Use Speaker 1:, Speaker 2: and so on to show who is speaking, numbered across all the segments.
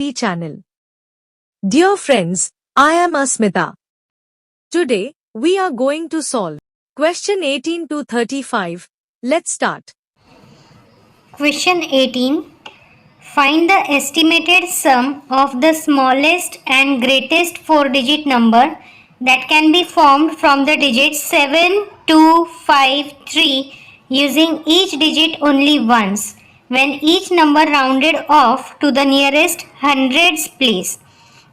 Speaker 1: channel. Dear friends, I am Asmita. Today, we are going to solve question 18 to 35. Let's start.
Speaker 2: Question 18. Find the estimated sum of the smallest and greatest 4-digit number that can be formed from the digits 7, 2, 5, 3 using each digit only once when each number rounded off to the nearest hundreds place.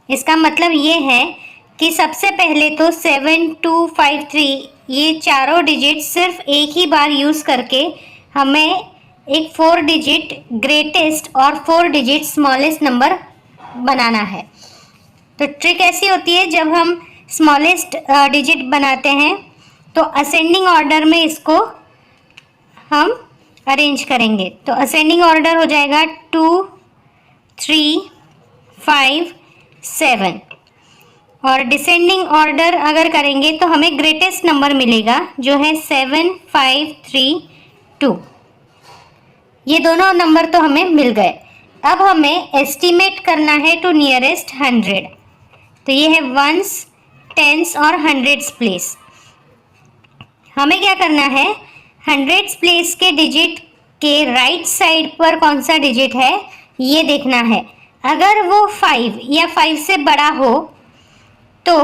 Speaker 2: इसका मतलब ये है कि सबसे पहले तो 7, 2, 5, 3 ये चारों डिजिट सिर्फ एक ही बार यूज़ करके हमें एक 4 डिजिट ग्रेटेस्ट और 4 डिजिट स्मॉलेस्ट नंबर बनाना है। तो ट्रिक ऐसी होती है, जब हम स्मॉलेस्ट डिजिट बनाते हैं तो असेंडिंग ऑर्डर में इसको हम अरेंज करेंगे। तो असेंडिंग ऑर्डर हो जाएगा 2, 3, 5, 7 और डिसेंडिंग ऑर्डर अगर करेंगे तो हमें ग्रेटेस्ट नंबर मिलेगा जो है 7, 5, 3, 2। ये दोनों नंबर तो हमें मिल गए। अब हमें एस्टीमेट करना है टू नियरेस्ट 100। तो ये है वंस, टेंस और हंड्रेड्स प्लेस। हमें क्या करना है, हंड्रेड्स प्लेस के डिजिट के राइट साइड पर कौन सा डिजिट है ये देखना है। अगर वो 5 या 5 से बड़ा हो तो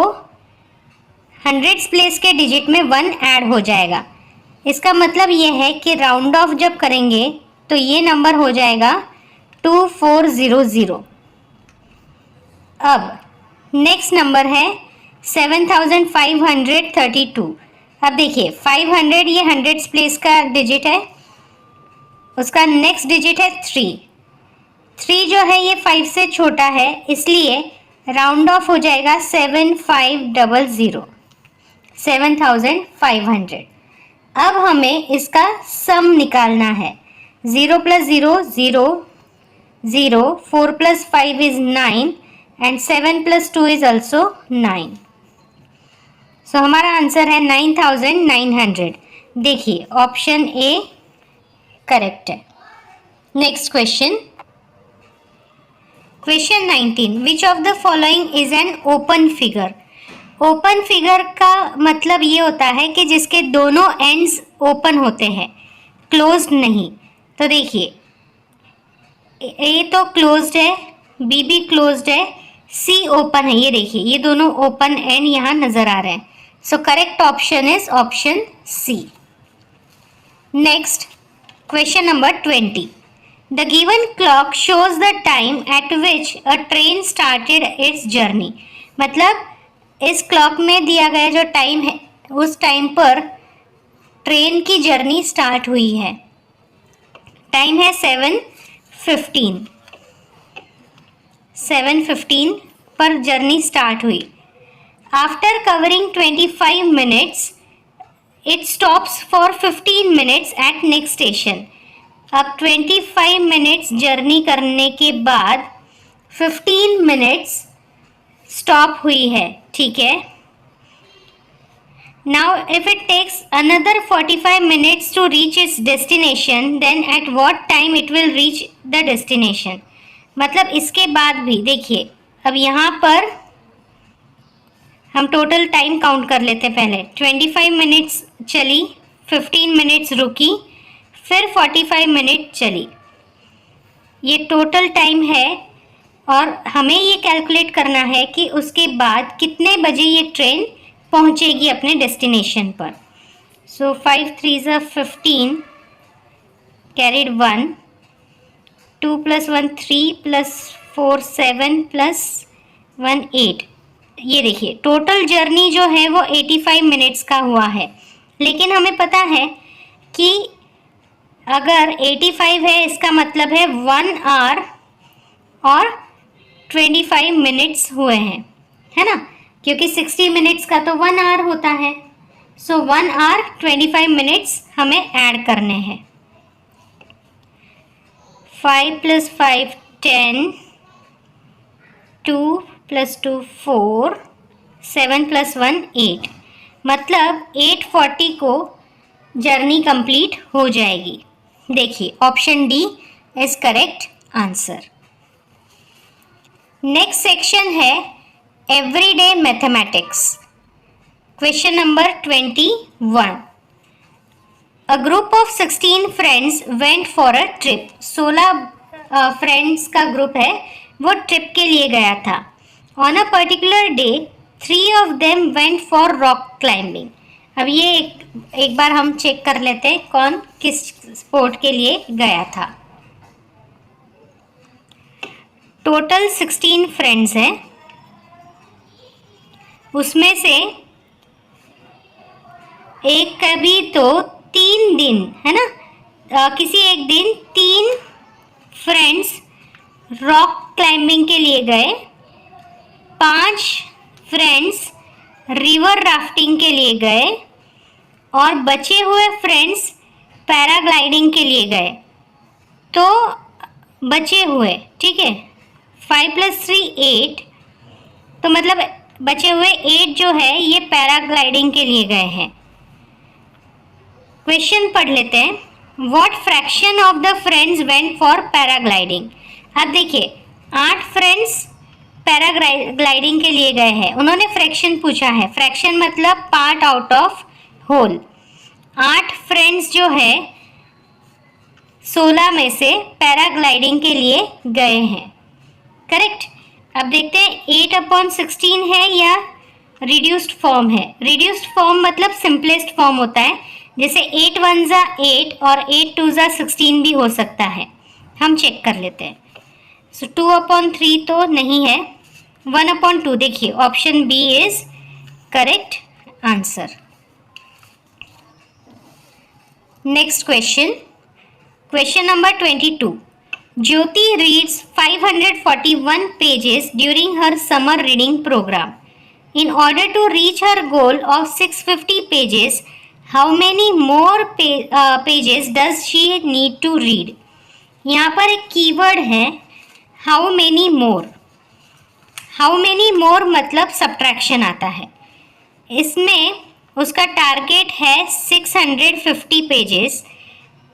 Speaker 2: हंड्रेड्स प्लेस के डिजिट में 1 ऐड हो जाएगा। इसका मतलब ये है कि राउंड ऑफ जब करेंगे तो ये नंबर हो जाएगा 2400। अब नेक्स्ट नंबर है 7532। अब देखिए 500 ये हंड्रेड्स प्लेस का डिजिट है, उसका नेक्स्ट डिजिट है 3। 3 जो है ये 5 से छोटा है, इसलिए राउंड ऑफ हो जाएगा 7500, 7500। अब हमें इसका सम निकालना है। 0 + 0 0, 0, 4 + 5 is 9 and 7 + 2 is also 9। सो हमारा आंसर है 9900। देखिए ऑप्शन ए करेक्ट है। Next question, question 19। Which of the following is an open figure. Open figure का मतलब ये होता है कि जिसके दोनों एंड्स ओपन होते हैं, क्लोज्ड नहीं। तो देखिए ए तो क्लोज्ड है, बी भी क्लोज्ड है, सी ओपन है। ये देखिए ये दोनों ओपन एंड यहाँ नजर आ रहे हैं। So correct option is option C. Next question number 20। The given clock shows the time at which a train started its journey. मतलब इस क्लॉक में दिया गया जो टाइम है उस टाइम पर ट्रेन की जर्नी स्टार्ट हुई है। टाइम है 7:15। 7:15 पर जर्नी स्टार्ट हुई। After covering 25 minutes it stops for 15 minutes at next station. अब 25 मिनट्स जर्नी करने के बाद 15 मिनट्स स्टॉप हुई है, ठीक है। Now if it takes another 45 minutes to reach its destination, then at what time it will reach the destination। मतलब इसके बाद भी देखिए, अब यहाँ पर हम टोटल टाइम काउंट कर लेते हैं। पहले 25 मिनट्स चली, 15 मिनट्स रुकी, फिर 45 मिनट चली। ये टोटल टाइम है और हमें ये कैलकुलेट करना है कि उसके बाद कितने बजे ये ट्रेन पहुंचेगी अपने डेस्टिनेशन पर। सो 5 3 = 15, कैरिड 1, 2 + 1 3 + 4 7 + 1 8। ये देखिए टोटल जर्नी जो है वो 85 मिनट्स का हुआ है। लेकिन हमें पता है कि अगर 85 है इसका मतलब है 1 आवर और 25 मिनट्स हुए हैं, है ना, क्योंकि 60 मिनट्स का तो 1 आवर होता है। सो 1 आवर 25 मिनट्स हमें ऐड करने हैं। 5 + 5 10, 2 + 2 4, 7 + 1 8। मतलब 8:40 को जर्नी कंप्लीट हो जाएगी। देखिए option D is correct answer. Next section है everyday mathematics. Question number 21। A group of 16 friends went for a trip. 16 friends का ग्रुप है, वो ट्रिप के लिए गया था। On a particular day 3 of them went for rock climbing. अब ये एक बार हम चेक कर लेते हैं कौन किस स्पोर्ट के लिए गया था। टोटल 16 फ्रेंड्स हैं, उसमें से एक कभी तो 3 दिन है ना, किसी एक दिन 3 फ्रेंड्स रॉक क्लाइंबिंग के लिए गए, 5 फ्रेंड्स रिवर राफ्टिंग के लिए गए और बचे हुए फ्रेंड्स पैराग्लाइडिंग के लिए गए। तो बचे हुए, ठीक है, 5 + 3 8, तो मतलब बचे हुए 8 जो है ये पैराग्लाइडिंग के लिए गए हैं। क्वेश्चन पढ़ लेते हैं। What fraction of the friends went for paragliding. अब देखिए 8 फ्रेंड्स पैराग्लाइडिंग के लिए गए हैं, उन्होंने फ्रैक्शन पूछा है। फ्रैक्शन मतलब part out of whole. 8 friends जो है 16 में से पैराग्लाइडिंग के लिए गए हैं, करेक्ट। अब देखते हैं 8/16 है या रिड्यूस्ड फॉर्म है। रिड्यूस्ड फॉर्म मतलब सिंपलेस्ट फॉर्म होता है, जैसे 8 × 1 = 8 और 8 × 2 = 16 भी हो सकता है। हम चेक कर लेते हैं। सो 2/3 तो नहीं है, 1/2। देखिए option B is correct answer. Next question, question number 22। Jyoti reads 541 pages during her summer reading program. In order to reach her goal of 650 pages, how many more pages does she need to read? यहाँ पर एक keyword है how many more. how many more मतलब subtraction आता है। इसमें उसका target है 650 पेजेस,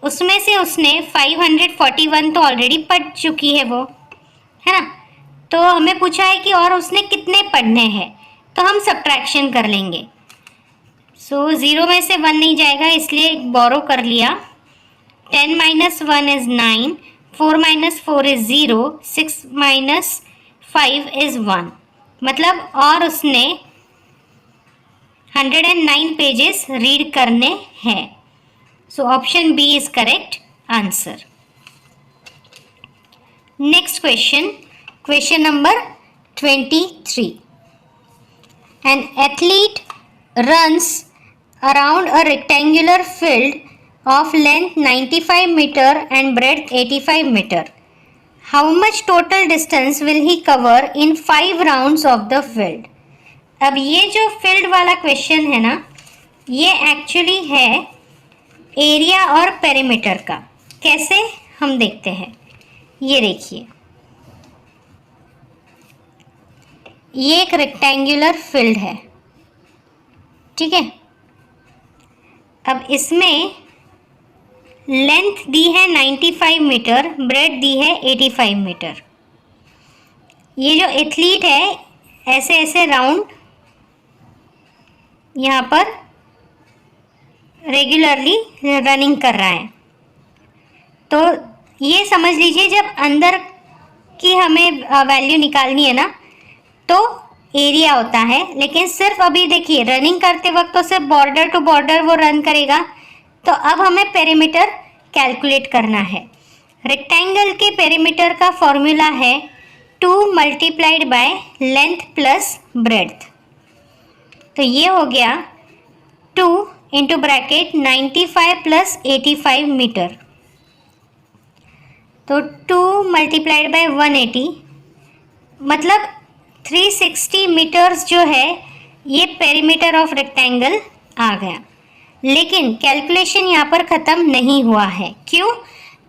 Speaker 2: उसमें से उसने 541 तो ऑलरेडी पढ़ चुकी है वो, है ना। तो हमें पूछा है कि और उसने कितने पढ़ने हैं, तो हम सब्ट्रैक्शन कर लेंगे। सो 0 में से 1 नहीं जाएगा, इसलिए बोरो कर लिया। 10 - 1 is 9, 4 - 4 is 0, 6 - 5 is 1, मतलब और उसने 109 पेजेस रीड करने हैं। So option B is correct answer. Next question, question number 23। An athlete runs around a rectangular field of length 95 meter and breadth 85 meter. How much total distance will he cover in 5 rounds of the field? अब ये जो field वाला question है ना, ये actually है area और perimeter का। कैसे हम देखते हैं, ये देखिए, ये एक रेक्टेंगुलर फील्ड है, ठीक है। अब इसमें लेंथ दी है 95 मीटर, ब्रेड दी है 85 मीटर। ये जो एथलीट है ऐसे ऐसे राउंड यहाँ पर रेगुलरली रनिंग कर रहा है। तो ये समझ लीजिए जब अंदर की हमें वैल्यू निकालनी है ना, तो एरिया होता है, लेकिन सिर्फ अभी देखिए रनिंग करते वक्त तो सिर्फ बॉर्डर टू बॉर्डर वो रन करेगा। तो अब हमें पेरीमीटर कैलकुलेट करना है। रेक्टेंगल के पेरीमीटर का फॉर्मूला है 2 × लेंथ प्लस ब्रेड्थ। तो ये हो गया 2 × 95 + 85 मीटर। तो 2 × 180 मतलब 360 मीटर्स जो है ये पेरीमीटर ऑफ रेक्टेंगल आ गया। लेकिन कैलकुलेशन यहाँ पर ख़त्म नहीं हुआ है। क्यों?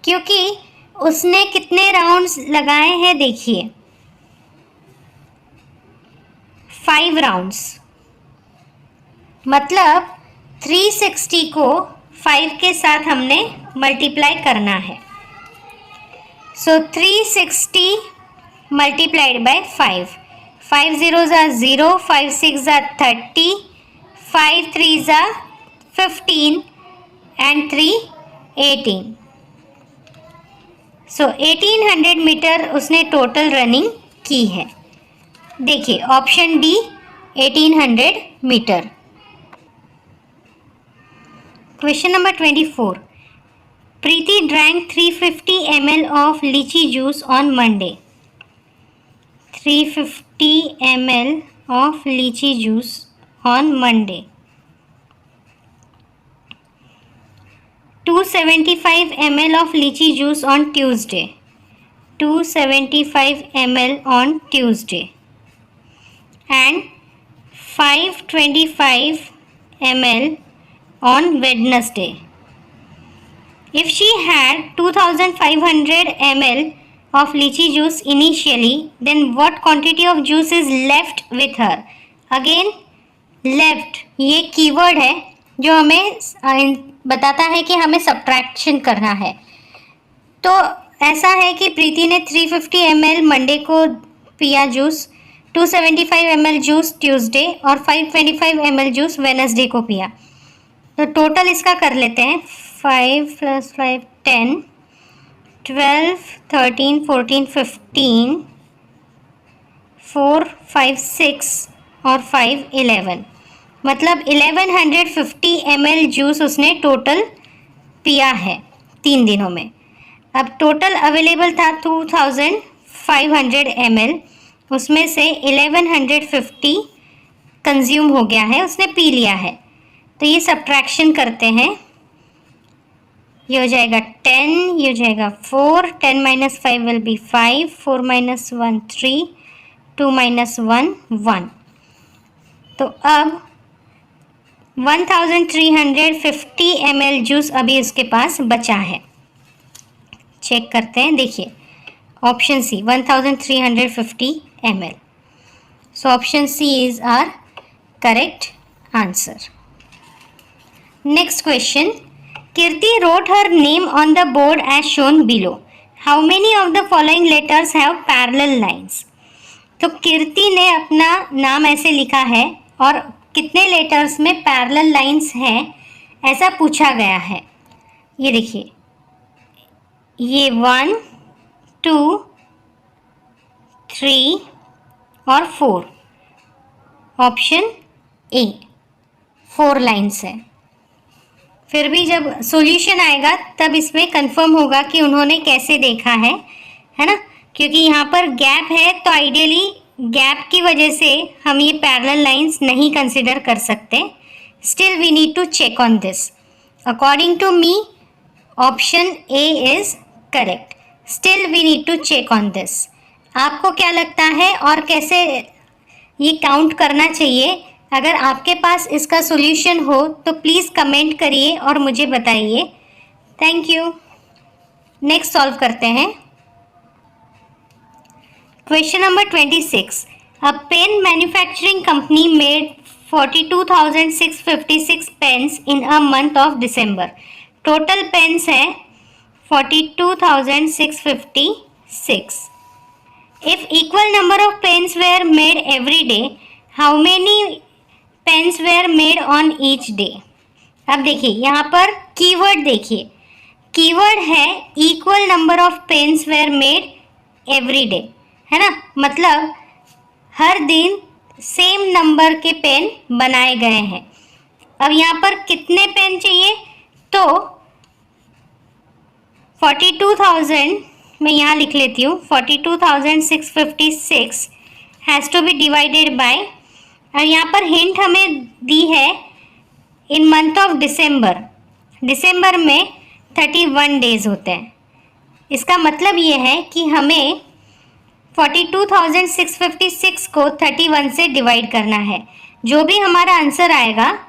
Speaker 2: क्योंकि उसने कितने राउंड्स लगाए हैं, देखिए 5 राउंड्स, मतलब 360 को 5 के साथ हमने मल्टीप्लाई करना है। सो 360 multiplied by 5. 5 zeros are 0, 5 6 are 30, 5 3s are 15 and 3 18. So 1800 metre उसने टोटल रनिंग की है। देखिए option D 1800 metre. Question number 24, Preeti drank 350 ml of lychee juice on Monday. 350 ml of lychee juice on Monday. 275 ml of lychee juice on Tuesday. 275 ml on Tuesday. And 525 ml on Wednesday. If she had 2500 ml of lychee juice initially, then what quantity of juice is left with her? Again, left ये keyword है जो हमें बताता है कि हमें subtraction करना है। तो ऐसा है कि प्रीति ने 350 ml मंडे को पिया जूस, 275 ml जूस ट्यूसडे और 525 ml जूस वेडनेसडे को पिया। तो टोटल इसका कर लेते हैं, 5 + 5 10, 12 13 14 15, 4 5 6 और 5 11, मतलब 1150 ml जूस उसने टोटल पिया है 3 दिनों में। अब टोटल अवेलेबल था 2500 ml, उसमें से 1150 कंज्यूम हो गया है, उसने पी लिया है। तो ये सब्ट्रैक्शन करते हैं, ये हो जाएगा 10, ये हो जाएगा 4, 10 - 5 विल बी 5, 4 - 1 3, 2 - 1 1। तो अब 1350 ml जूस अभी उसके पास बचा है। चेक करते हैं, देखिए option C 1350 ml। So option C is our correct answer. Next question, Kirti wrote her name on the board as shown below. How many of the following letters have parallel lines? तो कीर्ति ने अपना नाम ऐसे लिखा है और कितने लेटर्स में पैरेलल लाइंस हैं ऐसा पूछा गया है। ये देखिए, ये 1 2 3 और 4, ऑप्शन ए 4 लाइंस है। फिर भी जब सॉल्यूशन आएगा तब इसमें कंफर्म होगा कि उन्होंने कैसे देखा है ना, क्योंकि यहाँ पर गैप है तो आइडियली गैप की वजह से हम ये पैरेलल लाइंस नहीं कंसिडर कर सकते। Still we need to check on this. According to me option A is correct. Still we need to check on this. आपको क्या लगता है और कैसे ये काउंट करना चाहिए? अगर आपके पास इसका सॉल्यूशन हो तो प्लीज़ कमेंट करिए और मुझे बताइए। Thank you. नेक्स्ट सॉल्व करते हैं। Question number 26. A pen manufacturing company made 42,656 pens in a month of December. Total pens है 42,656. If equal number of pens were made every day, how many pens were made on each day? अब देखिए यहाँ पर keyword देखिए, keyword है equal number of pens were made every day, है ना, मतलब हर दिन सेम नंबर के पेन बनाए गए हैं। अब यहाँ पर कितने पेन चाहिए? तो 42,000 मैं यहाँ लिख लेती हूँ, 42,656 has to be divided by, और यहाँ पर हिंट हमें दी है इन मंथ ऑफ दिसंबर। दिसंबर में 31 डेज होते हैं। इसका मतलब ये है कि हमें 42,656 को 31 से डिवाइड करना है। जो भी हमारा आंसर आएगा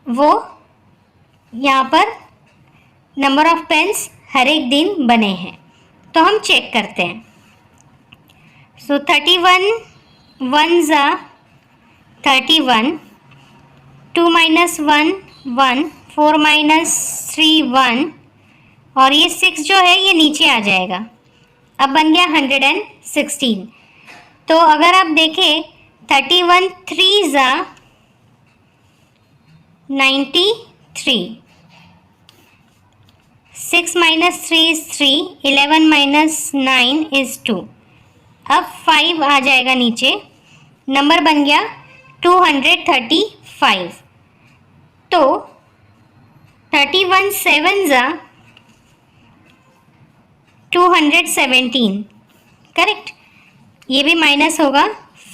Speaker 2: वो यहाँ पर नंबर ऑफ पेन्स हर एक दिन बने हैं। तो हम चेक करते हैं। सो 31 1 ज़ा 31, 2 - 1 1, 4 - 3 1, और ये 6 जो है ये नीचे आ जाएगा। अब बन गया 116। तो अगर आप देखें 31 3 ज़ा 93, 6 minus 3 is 3, 11 minus 9 is 2। अब 5 आ जाएगा नीचे, नंबर बन गया 235। तो 31 7 ज़ा 217, करेक्ट। ये भी माइनस होगा,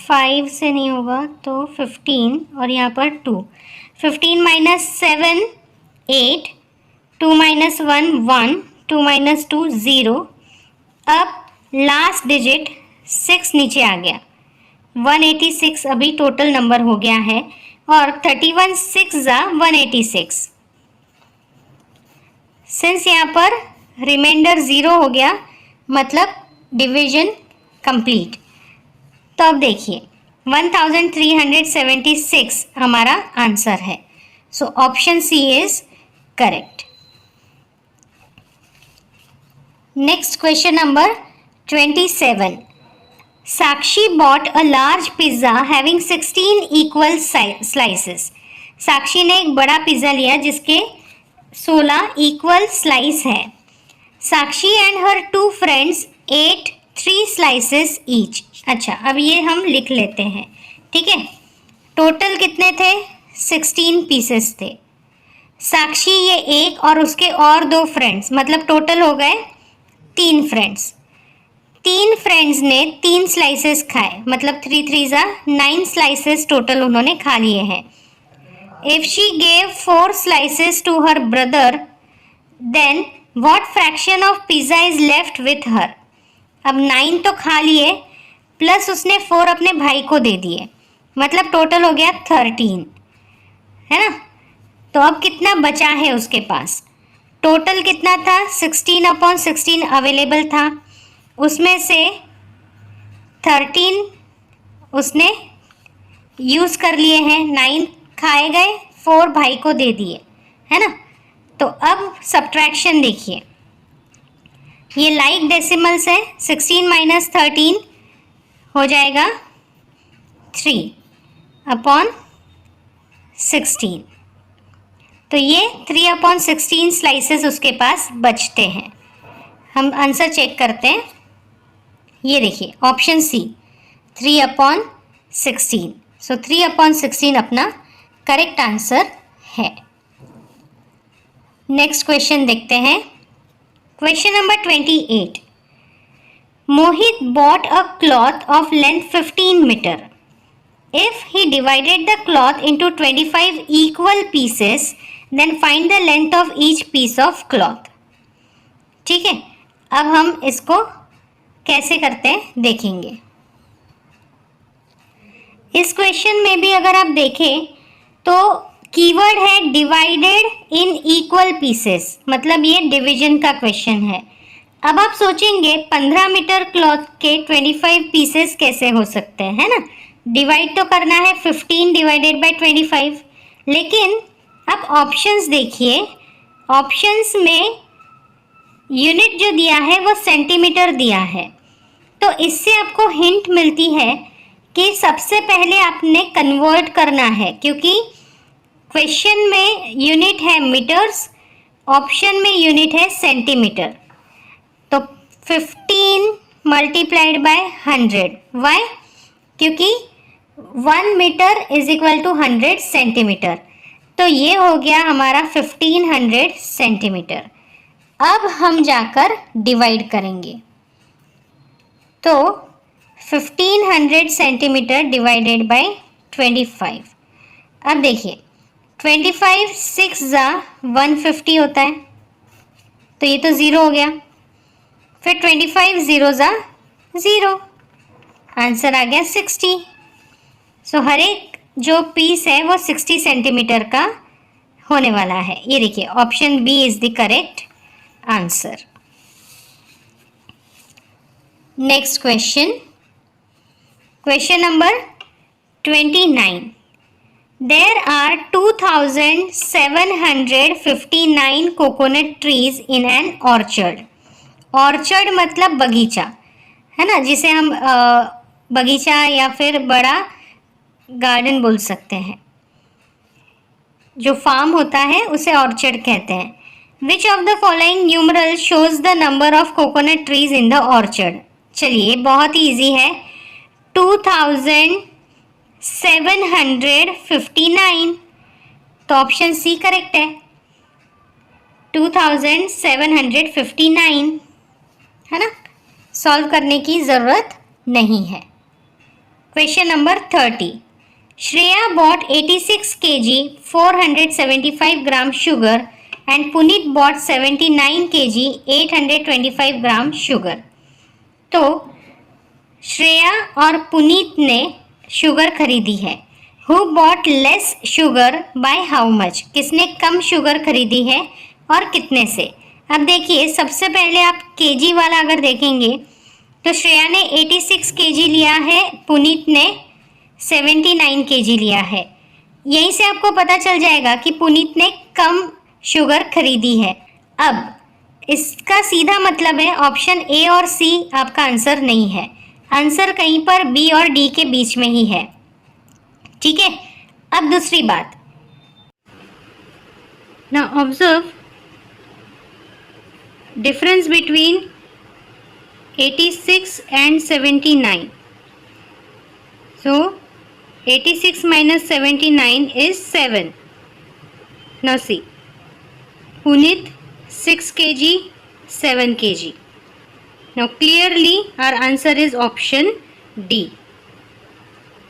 Speaker 2: 5 से नहीं होगा तो 15 और यहाँ पर 2। 15 minus 7 8, 2 minus 1 1, 2 minus 2 0। अब लास्ट डिजिट 6 नीचे आ गया, 186 अभी टोटल नंबर हो गया है। और 31 6 ज़ा 186। सिंस यहाँ पर रिमाइंडर 0 हो गया, मतलब डिवीजन कंप्लीट। तो अब देखिए 1376 हमारा आंसर है। So option C is correct. Next question number 27। Sakshi bought a large pizza having 16 equal slices. Sakshi ने एक बड़ा पिज़्ज़ा लिया जिसके 16 इक्वल स्लाइस है। Sakshi and her 2 friends ate 3 slices each. अच्छा, अब ये हम लिख लेते हैं, ठीक है। टोटल कितने थे? 16 पीसेस थे। साक्षी ये एक और उसके और 2 फ्रेंड्स, मतलब टोटल हो गए 3 फ्रेंड्स। 3 फ्रेंड्स ने 3 स्लाइसेस खाए, मतलब 3 3 ज़ा 9 स्लाइसेस टोटल उन्होंने खा लिए हैं। If she gave 4 slices to her brother, then what fraction of pizza is left with her. अब 9 तो खा लिए, प्लस उसने 4 अपने भाई को दे दिए, मतलब टोटल हो गया 13, है ना। तो अब कितना बचा है उसके पास? टोटल कितना था? 16/16 अवेलेबल था, उसमें से 13 उसने यूज़ कर लिए हैं, 9 खाए गए, 4 भाई को दे दिए, है ना। तो अब सब्ट्रैक्शन देखिए, ये लाइक डेसिमल्स है, 16 माइनस 13 हो जाएगा 3/16। तो ये 3/16 स्लाइसेस उसके पास बचते हैं। हम आंसर चेक करते हैं। ये देखिए ऑप्शन सी 3/16। सो 3/16 अपना करेक्ट आंसर है। नेक्स्ट क्वेश्चन देखते हैं। Question number 28। Mohit bought a cloth of length 15 meter. If he divided the cloth into 25 equal pieces, then find the length of each piece of cloth. ठीक है, अब हम इसको कैसे करते हैं देखेंगे। इस क्वेश्चन में भी अगर आप देखें तो कीवर्ड है डिवाइडेड इन इक्वल पीसेस, मतलब ये डिवीजन का क्वेश्चन है। अब आप सोचेंगे 15 मीटर क्लॉथ के 25 पीसेस कैसे हो सकते हैं, है ना। डिवाइड तो करना है 15 डिवाइडेड बाय 25, लेकिन अब ऑप्शंस देखिए, ऑप्शंस में यूनिट जो दिया है वो सेंटीमीटर दिया है। तो इससे आपको हिंट मिलती है कि सबसे पहले आपने कन्वर्ट करना है, क्योंकि क्वेश्चन में यूनिट है मीटर्स, ऑप्शन में यूनिट है सेंटीमीटर। तो 15 मल्टीप्लाइड बाय 100, वाई? क्योंकि 1 metre is equal to 100 centimetre. तो ये हो गया हमारा 1500 सेंटीमीटर। अब हम जाकर डिवाइड करेंगे, तो 1500 सेंटीमीटर डिवाइडेड बाय 25। अब देखिए 25 6 ज़ा 150 होता है, तो ये तो 0 हो गया। फिर 25 0 ज़ा 0, आंसर आ गया 60। सो हर एक जो पीस है वो 60 सेंटीमीटर का होने वाला है। ये देखिए option B is the correct answer. Next question, question number 29। There are 2759 coconut trees in an orchard. Orchard मतलब बगीचा। है ना, जिसे हम बगीचा या फिर बड़ा गार्डन बोल सकते हैं। जो फार्म होता है उसे ऑर्चर्ड कहते हैं। Which of the following numeral shows the number of coconut trees in the orchard. चलिए, बहुत ही ईजी है। 2759, तो ऑप्शन सी करेक्ट है। 2759, है ना, सॉल्व करने की ज़रूरत नहीं है। Question number 30। Shreya bought 86 kg 475 gram sugar and Puneet bought 79 kg 825 gram sugar। तो श्रेया और पुनीत ने शुगर खरीदी है। Who bought less sugar by how much? किसने कम शुगर खरीदी है और कितने से? अब देखिए, सबसे पहले आप केजी वाला अगर देखेंगे तो श्रेया ने 86 केजी लिया है, पुनीत ने 79 केजी लिया है। यहीं से आपको पता चल जाएगा कि पुनीत ने कम शुगर खरीदी है। अब इसका सीधा मतलब है ऑप्शन ए और सी आपका आंसर नहीं है। आंसर कहीं पर बी और डी के बीच में ही है। ठीक है, अब दूसरी बात। Now observe difference between 86 and 79. So 86 minus 79 is 7. Now see, Puneet 6 kg, 7 kg. Now clearly our answer is option D,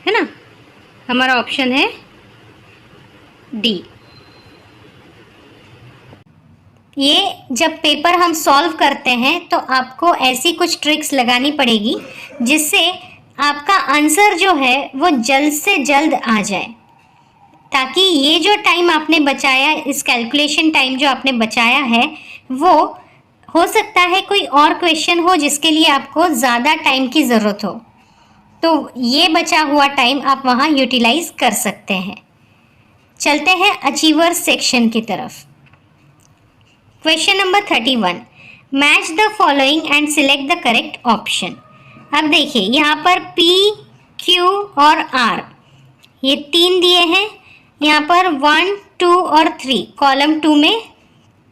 Speaker 2: है ना, हमारा ऑप्शन है डी। ये जब पेपर हम सॉल्व करते हैं तो आपको ऐसी कुछ ट्रिक्स लगानी पड़ेगी जिससे आपका आंसर जो है वो जल्द से जल्द आ जाए, ताकि ये जो टाइम आपने बचाया, इस कैलकुलेशन टाइम जो आपने बचाया है, वो हो सकता है कोई और क्वेश्चन हो जिसके लिए आपको ज़्यादा टाइम की ज़रूरत हो, तो ये बचा हुआ टाइम आप वहाँ यूटिलाइज कर सकते हैं। चलते हैं अचीवर सेक्शन की तरफ। Question number 31। Match the following and select the correct option. अब देखिए, यहाँ पर P, Q और R ये 3 दिए हैं। यहाँ पर 1, 2 और 3, कॉलम 2 में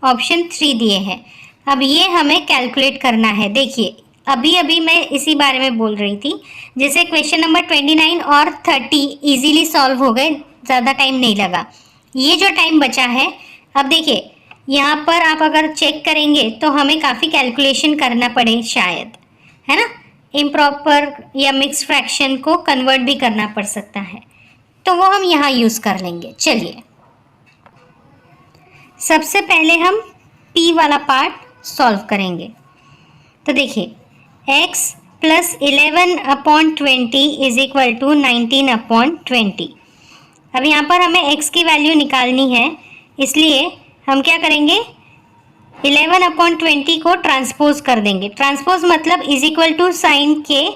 Speaker 2: ऑप्शन 3 दिए हैं। अब ये हमें कैलकुलेट करना है। देखिए, अभी मैं इसी बारे में बोल रही थी। जैसे क्वेश्चन नंबर 29 और 30 इजीली सॉल्व हो गए, ज़्यादा टाइम नहीं लगा। ये जो टाइम बचा है, अब देखिए यहाँ पर आप अगर चेक करेंगे तो हमें काफ़ी कैलकुलेशन करना पड़े शायद, है ना, इम्प्रॉपर या मिक्स फ्रैक्शन को कन्वर्ट भी करना पड़ सकता है, तो वो हम यहाँ यूज़ कर लेंगे। चलिए, सबसे पहले हम P वाला पार्ट सॉल्व करेंगे। तो देखिए, x plus 11/20 is equal to 19/20। अब यहाँ पर हमें x की वैल्यू निकालनी है, इसलिए हम क्या करेंगे, 11/20 को ट्रांसपोज कर देंगे। ट्रांसपोज मतलब इज इक्वल टू साइन के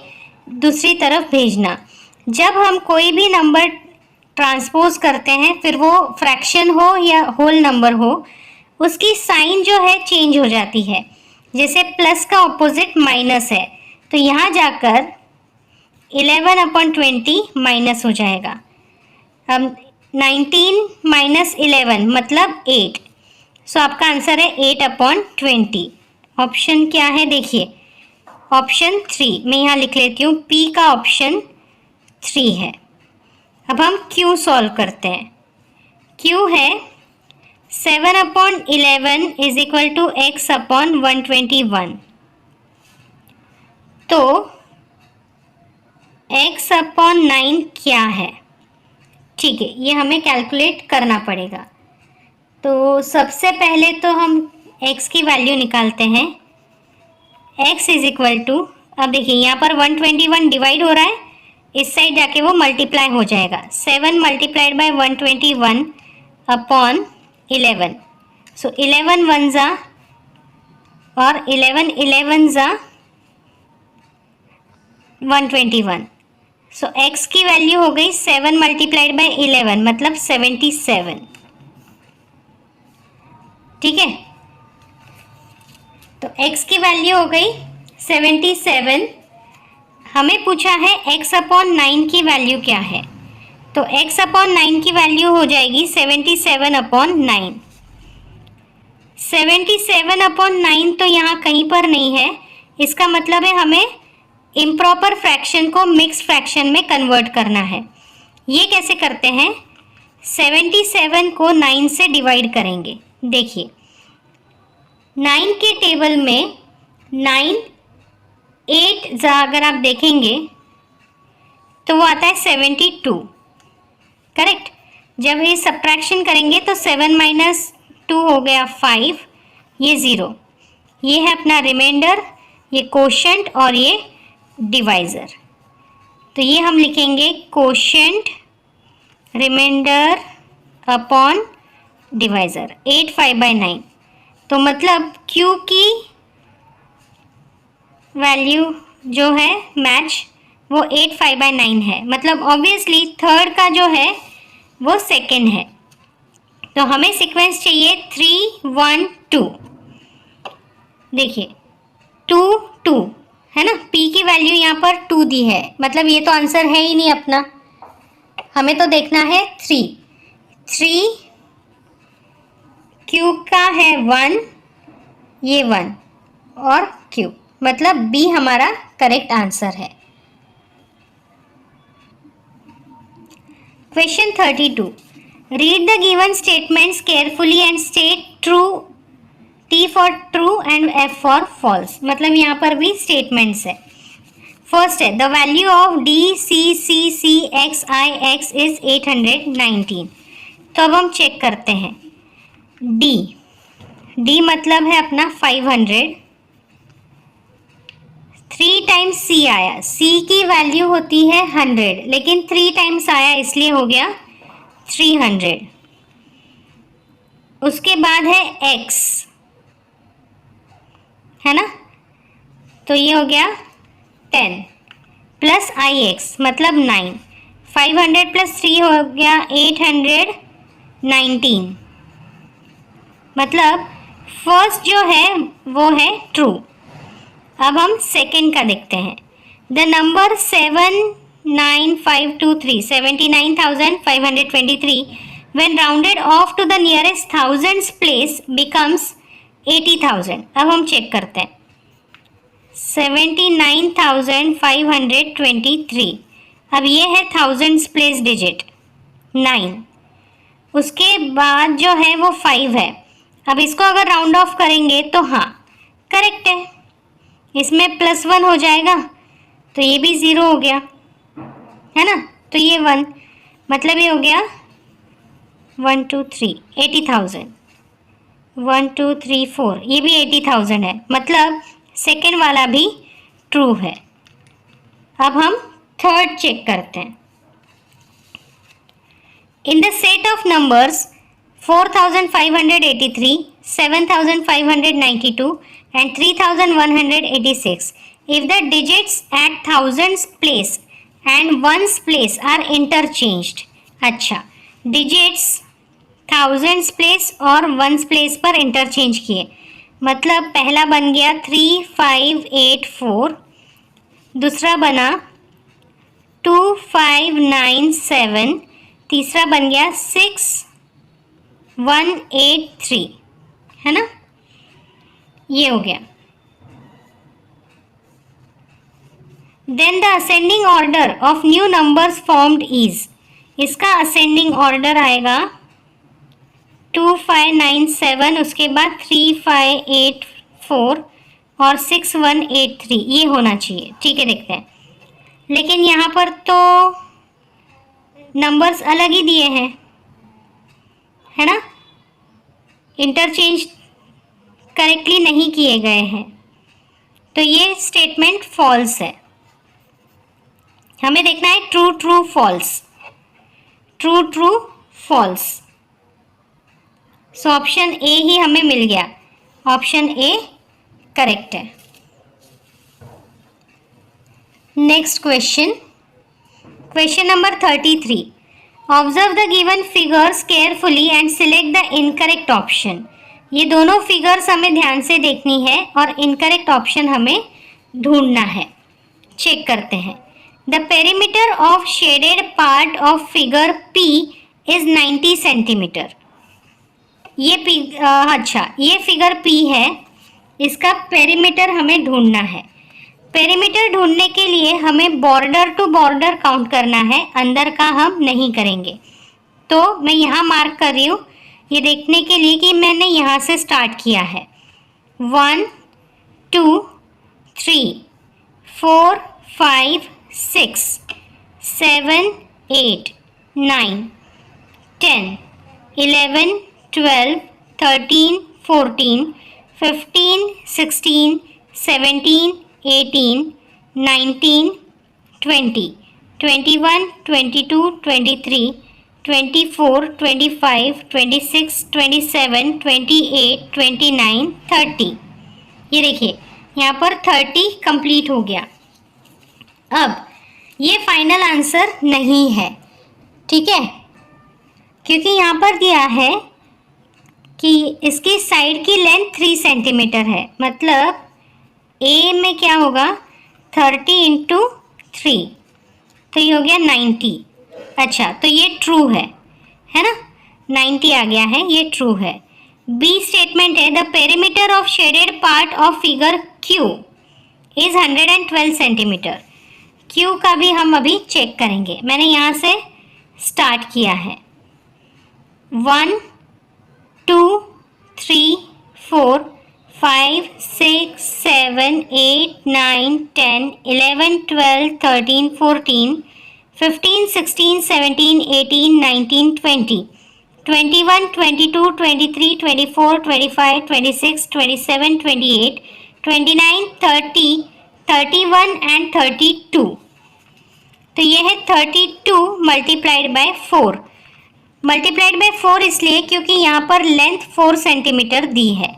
Speaker 2: दूसरी तरफ भेजना। जब हम कोई भी नंबर ट्रांसपोज करते हैं, फिर वो फ्रैक्शन हो या होल नंबर हो, उसकी साइन जो है चेंज हो जाती है। जैसे प्लस का ऑपोजिट माइनस है, तो यहाँ जाकर 11/20 माइनस हो जाएगा। अब 19 माइनस 11 मतलब 8, सो आपका आंसर है 8/20। ऑप्शन क्या है, देखिए ऑप्शन 3, मैं यहाँ लिख लेती हूँ, P का ऑप्शन 3 है। अब हम Q सॉल्व करते हैं। Q है 7/11 इज इक्वल टू x/121। तो x/9 क्या है, ठीक है, ये हमें कैलकुलेट करना पड़ेगा। तो सबसे पहले तो हम x की वैल्यू निकालते हैं। x इज इक्वल टू, अब देखिए यहाँ पर 121 डिवाइड हो रहा है, इस साइड जाके वो मल्टीप्लाई हो जाएगा। 7 मल्टीप्लाइड बाय 121/11, सो 11 1 जा और 11 11 जा 121, सो x की वैल्यू हो गई 7 मल्टीप्लाइड बाय 11 मतलब 77। ठीक है, तो x की वैल्यू हो गई 77 हमें पूछा है x/9 की वैल्यू क्या है, तो x/9 की वैल्यू हो जाएगी 77/9। 77/9 तो यहाँ कहीं पर नहीं है, इसका मतलब है हमें इम्प्रॉपर फ्रैक्शन को मिक्स फ्रैक्शन में कन्वर्ट करना है। ये कैसे करते हैं, 77 को 9 से डिवाइड करेंगे। देखिए 9 के टेबल में 9 8 अगर आप देखेंगे तो वो आता है 72, करेक्ट। जब ये सब्ट्रैक्शन करेंगे तो 7 - 2 हो गया 5, ये 0, ये है अपना रिमाइंडर, ये कोशेंट और ये डिवाइज़र। तो ये हम लिखेंगे कोशेंट रिमाइंडर अपॉन डिवाइज़र 8/5/9। तो मतलब Q की वैल्यू जो है मैच वो 8/5/9 है, मतलब ऑब्वियसली थर्ड का जो है वो सेकेंड है। तो हमें सीक्वेंस चाहिए 3 1 2। देखिए 2 2 है ना, P की वैल्यू यहाँ पर 2 दी है, मतलब ये तो आंसर है ही नहीं अपना, हमें तो देखना है 3 3, Q का है 1, ये 1 और Q, मतलब B हमारा करेक्ट आंसर है। Question 32, read the given statements carefully and state true, T for true and F for false, मतलब यहाँ पर भी स्टेटमेंट्स है। फर्स्ट है the value of DCCCXIX is 819। तो अब हम चेक करते हैं, D मतलब है अपना 500, 3 टाइम्स C आया, C की वैल्यू होती है 100, लेकिन 3 टाइम्स आया इसलिए हो गया 300। उसके बाद है X, है ना, तो ये हो गया 10 प्लस IX मतलब 9, 500 प्लस 3 हो गया 819, मतलब फर्स्ट जो है वो है ट्रू। अब हम सेकेंड का देखते हैं, the number 79523 79,523 when rounded off to the nearest thousands place becomes 80,000। अब हम चेक करते हैं, 79,523, अब ये है थाउजेंड्स प्लेस डिजिट 9, उसके बाद जो है वो 5 है। अब इसको अगर राउंड ऑफ करेंगे तो हाँ करेक्ट है, इसमें +1 हो जाएगा, तो ये भी 0 हो गया, है ना, तो ये 1, मतलब ये हो गया 1 2 3 80,000, 1 2 3 4, ये भी 80,000 है, मतलब सेकेंड वाला भी ट्रू है। अब हम थर्ड चेक करते हैं, in the set of numbers 4,583, 7,592 and 3,186, if the digits at thousands place and ones place are interchanged। अच्छा, digits thousands place और ones place पर इंटरचेंज किए, मतलब पहला बन गया 3584, दूसरा बना 2597, तीसरा बन गया 6183, है ना, ये हो गया। Then the ascending order of new numbers formed is, इसका असेंडिंग ऑर्डर आएगा 2597, उसके बाद 3584 और 6183, ये होना चाहिए, ठीक है, देखते हैं। लेकिन यहाँ पर तो नंबर्स अलग ही दिए हैं, है ना, इंटरचेंज करेक्टली नहीं किए गए हैं, तो ये स्टेटमेंट फॉल्स है। हमें देखना है true true false, true true false, so option A ही हमें मिल गया, ऑप्शन ए करेक्ट है। Next question, question number 33, observe the given figures carefully and select the incorrect option. ये दोनों फिगर्स हमें ध्यान से देखनी है और इनकरेक्ट ऑप्शन हमें ढूंढना है। चेक करते हैं। The perimeter of shaded part of figure P is 90 centimetre. ये अच्छा, ये फिगर P है, इसका पेरीमीटर हमें ढूंढना है। पेरीमीटर ढूंढने के लिए हमें बॉर्डर टू बॉर्डर काउंट करना है, अंदर का हम नहीं करेंगे। तो मैं यहाँ मार्क कर रही हूँ ये देखने के लिए कि मैंने यहाँ से स्टार्ट किया है। 1 2 3 4 5 6 7 8 9 10 11 12 13 14 15 16 17 18 19 20 21 22 23 24 25 26 27 28 29 30। ये देखिए यहाँ पर 30 कंप्लीट हो गया। अब ये फाइनल आंसर नहीं है, ठीक है, क्योंकि यहाँ पर दिया है कि इसकी साइड की लेंथ 3 सेंटीमीटर है, मतलब ए में क्या होगा 30 इंटू 3, तो ये हो गया 90। अच्छा, तो ये ट्रू है ना, 90 आ गया है, ये ट्रू है। बी स्टेटमेंट है the perimeter of shaded part of figure Q is 112 centimetre. Q का भी हम अभी चेक करेंगे। मैंने यहाँ से स्टार्ट किया है। 1 2 3 4 5 6 7 8 9 10 11 12 13 14 15 16 17 18 19 20 21 22 23 24 25 26 27 28 29 30 31 एंड 32। तो ये है 32 मल्टीप्लाइड बाय 4। मल्टीप्लाइड बाय 4 इसलिए क्योंकि यहाँ पर लेंथ 4 सेंटीमीटर दी है।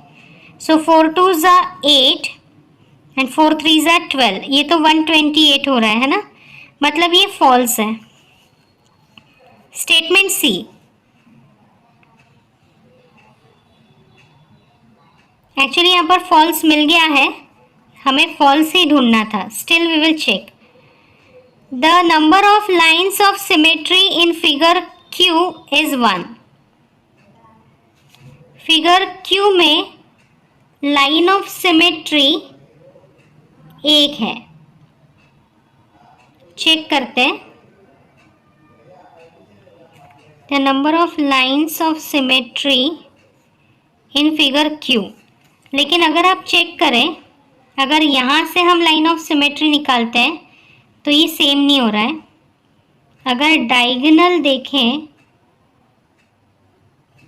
Speaker 2: सो 4 2 ज़ा 8 एंड 4 3 ज़ा 12, ये तो 128 हो रहा है ना, मतलब ये फॉल्स है। स्टेटमेंट सी, एक्चुअली यहाँ पर फॉल्स मिल गया है, हमें फॉल्स ही ढूंढना था। Still we will check. The number of lines of symmetry in figure Q is 1। Figure Q में लाइन ऑफ सिमेट्री 1 है। चेक करते हैं। The number of lines of symmetry in figure Q। लेकिन अगर आप चेक करें, अगर यहाँ से हम लाइन ऑफ सिमेट्री निकालते हैं तो ये सेम नहीं हो रहा है। अगर डायगोनल देखें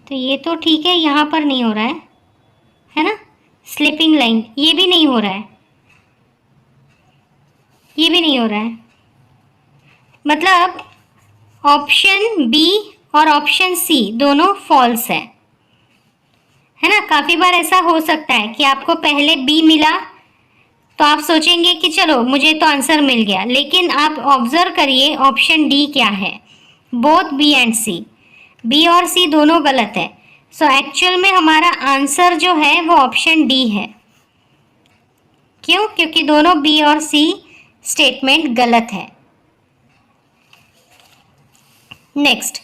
Speaker 2: तो ये तो ठीक है, यहाँ पर नहीं हो रहा है ना, स्लिपिंग लाइन, ये भी नहीं हो रहा है, ये भी नहीं हो रहा है। मतलब ऑप्शन बी और ऑप्शन सी दोनों फॉल्स है ना। काफ़ी बार ऐसा हो सकता है कि आपको पहले बी मिला तो आप सोचेंगे कि चलो मुझे तो आंसर मिल गया, लेकिन आप ऑब्जर्व करिए ऑप्शन डी क्या है। Both B and C, B और सी दोनों गलत है। सो एक्चुअल में हमारा आंसर जो है वो ऑप्शन डी है। क्यों? क्योंकि दोनों बी और सी स्टेटमेंट गलत है। Next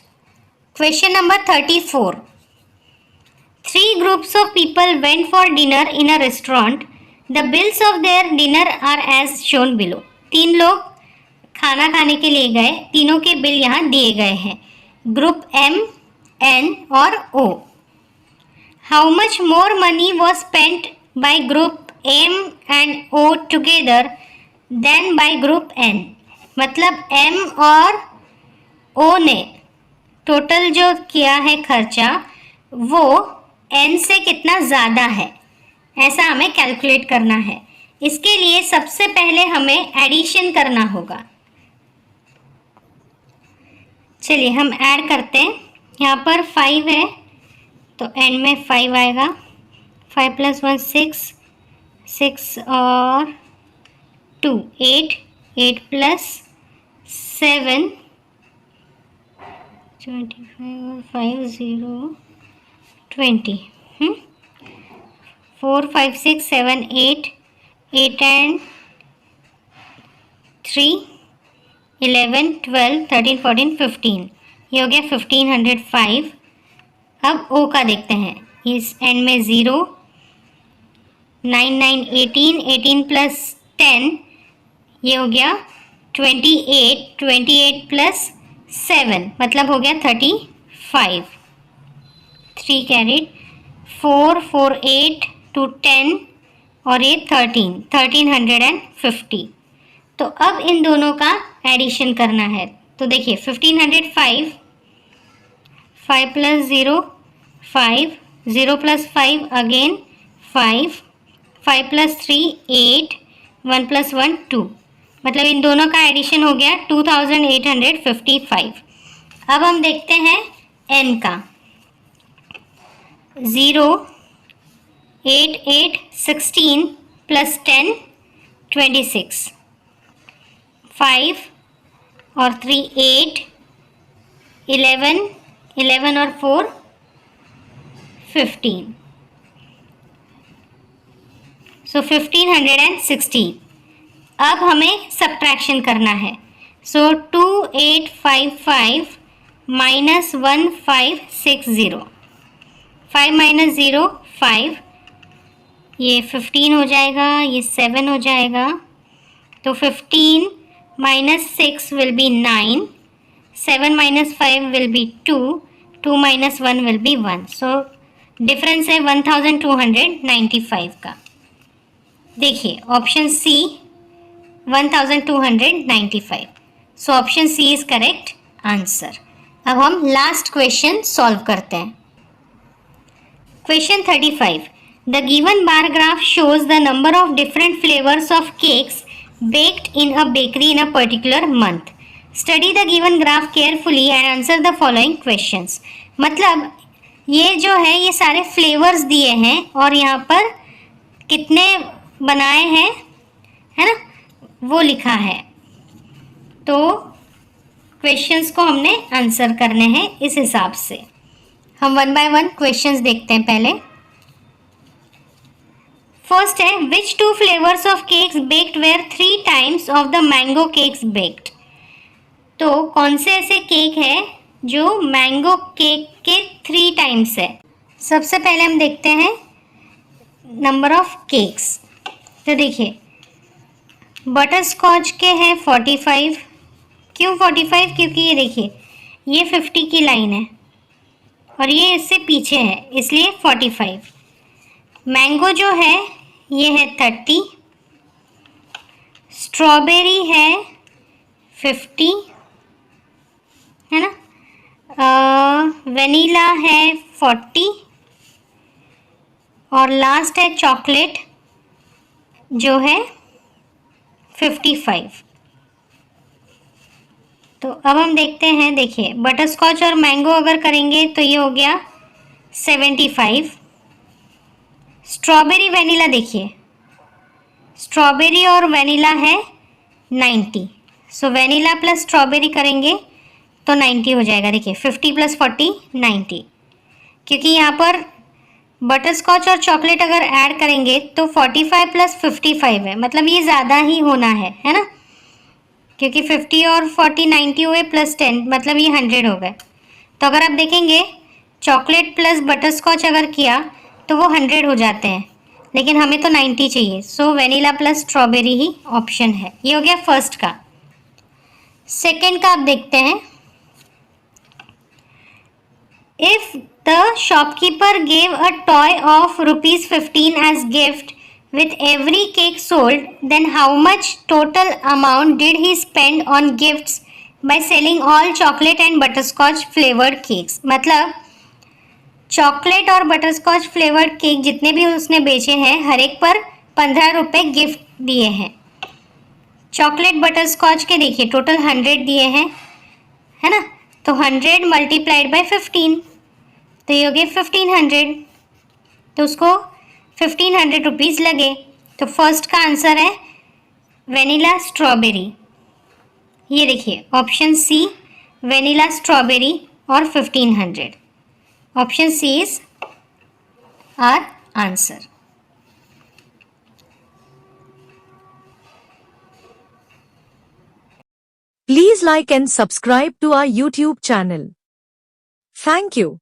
Speaker 2: question number 34। 3 groups of people went for dinner in a restaurant. The bills of their dinner are as shown below. 3 लोग खाना खाने के लिए गए, तीनों के बिल यहाँ दिए गए हैं, ग्रुप M, N और O. How much more money was spent by group M and O together than by group N? मतलब M और O ने टोटल जो किया है खर्चा वो N से कितना ज़्यादा है, ऐसा हमें कैलकुलेट करना है। इसके लिए सबसे पहले हमें एडिशन करना होगा। चलिए हम ऐड करते हैं। यहाँ पर 5 है तो N में 5 आएगा। 5 + 1 6, 6 और 2 8, 8 + 7 25 और 5 0 20। 4 5 6 7 8, 8 and 3, 11, 12, 13, 14, 15, ये हो गया 1505। अब ओ का देखते हैं, इस एंड में 0, 9, 9, 18, 18 प्लस 10, ये हो गया 28, 28 प्लस 7 मतलब हो गया 35, 3 कैरिड, 4, 4, 8 to 10 और ये 13, 1350। तो अब इन दोनों का एडिशन करना है। तो देखिए 1505, 5 plus 0 5, 0 plus 5 again 5, 5 plus 3 8, 1 plus 1 2, मतलब इन दोनों का एडिशन हो गया 2855। अब हम देखते हैं n का, 0, 8, 8, 16 प्लस 10 26, 5 और 3 8, 11, 11 और 4 15, सो 1560। अब हमें सब्ट्रैक्शन करना है। सो 2855 माइनस 1560, 5 माइनस 0 5, ये 15 हो जाएगा, ये 7 हो जाएगा। तो 15 minus 6 will be 9, 7 minus 5 will be 2, 2 minus 1 will be 1। So difference है 1295 का। देखिए option C 1295, so option C is correct answer. अब हम लास्ट क्वेश्चन सॉल्व करते हैं। Question 35, the given bar graph shows the number of different flavours of cakes baked in a bakery in a particular month. Study the given graph carefully and answer the following questions. मतलब ये जो है ये सारे flavours दिए हैं और यहाँ पर कितने बनाए हैं, है ना, वो लिखा है। तो क्वेश्चंस को हमने आंसर करने हैं इस हिसाब से। हम वन बाय वन क्वेश्चंस देखते हैं। पहले फर्स्ट है, which two flavours of cakes baked were 3 times of the mango cakes baked. तो कौन से ऐसे केक है जो मैंगो केक के 3 टाइम्स है। सबसे पहले हम देखते हैं नंबर ऑफ केक्स। तो देखिए बटर स्कॉच के हैं 45। क्यों 45? क्योंकि ये देखिए ये 50 की लाइन है और ये इससे पीछे है, इसलिए 45। मैंगो जो है ये है 30, स्ट्रॉबेरी है 50, है ना, वेनिला है 40 और लास्ट है चॉकलेट जो है 55। तो अब हम देखते हैं, देखिए बटर स्कॉच और मैंगो अगर करेंगे तो ये हो गया 75। स्ट्रॉबेरी वेनिला देखिए, स्ट्रॉबेरी और वेनिला है 90। सो वेनिला प्लस स्ट्रॉबेरी करेंगे तो 90 हो जाएगा। देखिए 50 प्लस 40 90, क्योंकि यहाँ पर बटर स्कॉच और चॉकलेट अगर ऐड करेंगे तो 45 प्लस 55 है, मतलब ये ज़्यादा ही होना है ना, क्योंकि 50 और 40 90 हुए प्लस 10 मतलब ये 100 हो गए। तो अगर आप देखेंगे चॉकलेट प्लस बटर स्कॉच अगर किया तो वो 100 हो जाते हैं, लेकिन हमें तो 90 चाहिए। सो वेनिला प्लस स्ट्रॉबेरी ही ऑप्शन है। ये हो गया फर्स्ट का। सेकंड का आप देखते हैं, if the shopkeeper gave a toy of ₹15 as gift with every cake sold, then how much total amount did he spend on gifts by selling all chocolate and butterscotch flavored cakes। मतलब chocolate और butterscotch flavoured cake जितने भी उसने बेचे हैं हर एक पर 15 रुपये गिफ्ट दिए हैं। चॉकलेट बटरस्कॉच के देखिए टोटल 100 दिए हैं, है ना, तो 100 मल्टीप्लाइड बाय 15 तो ये हो गए 1500, तो उसको 1500 रुपीज़ लगे। तो फर्स्ट का आंसर है वेनिला स्ट्रॉबेरी। ये देखिए ऑप्शन सी वेनिला स्ट्रॉबेरी और 1500, option C is our answer.
Speaker 1: Please like and subscribe to our YouTube channel. Thank you.